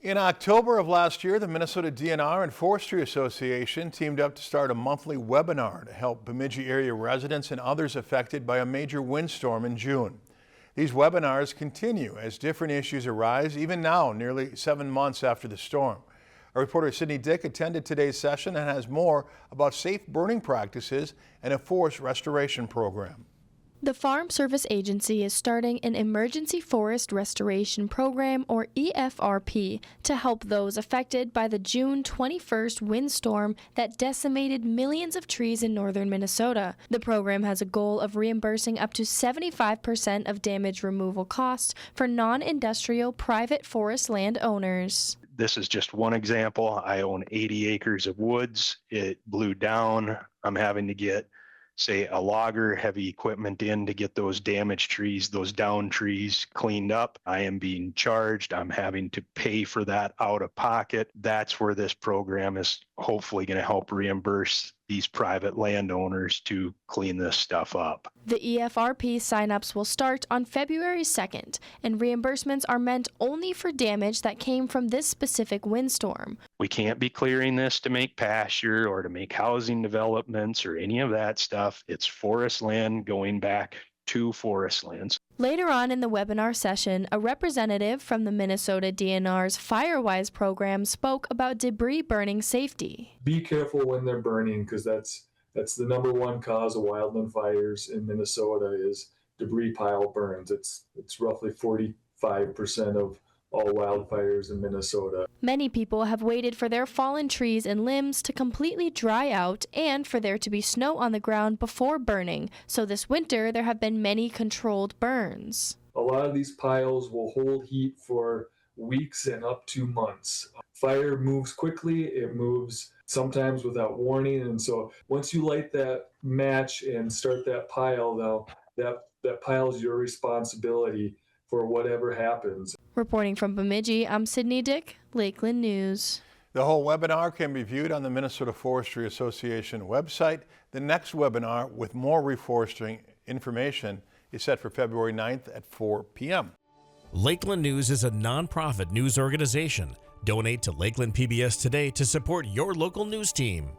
In October of last year, the Minnesota DNR and Forestry Association teamed up to start a monthly webinar to help Bemidji area residents and others affected by a major windstorm in June. These webinars continue as different issues arise, even now, nearly 7 months after the storm. Our reporter Sydney Dick attended today's session and has more about safe burning practices and a forest restoration program. The Farm Service Agency is starting an Emergency Forest Restoration Program, or EFRP, to help those affected by the June 21st windstorm that decimated millions of trees in northern Minnesota. The program has a goal of reimbursing up to 75% of damage removal costs for non-industrial private forest landowners. This is just one example. I own 80 acres of woods. It blew down. I'm having to get, say, a logger, heavy equipment in to get those damaged trees, those down trees cleaned up. I am being charged. I'm having to pay for that out of pocket. That's where this program is hopefully going to help reimburse these private landowners to clean this stuff up. The EFRP signups will start on February 2nd, and reimbursements are meant only for damage that came from this specific windstorm. We can't be clearing this to make pasture or to make housing developments or any of that stuff. It's forest land going back to forest lands. Later on in the webinar session, a representative from the Minnesota DNR's FireWise program spoke about debris burning safety. Be careful when they're burning, because that's the number one cause of wildland fires in Minnesota is debris pile burns. It's roughly 45% of all wildfires in Minnesota. Many people have waited for their fallen trees and limbs to completely dry out and for there to be snow on the ground before burning. So this winter, there have been many controlled burns. A lot of these piles will hold heat for weeks and up to months. Fire moves quickly. It moves sometimes without warning. And so once you light that match and start that pile, now that pile is your responsibility for whatever happens. Reporting from Bemidji, I'm Sydney Dick, Lakeland News. The whole webinar can be viewed on the Minnesota Forestry Association website. The next webinar with more reforesting information is set for February 9th at 4 p.m. Lakeland News is a nonprofit news organization. Donate to Lakeland PBS today to support your local news team.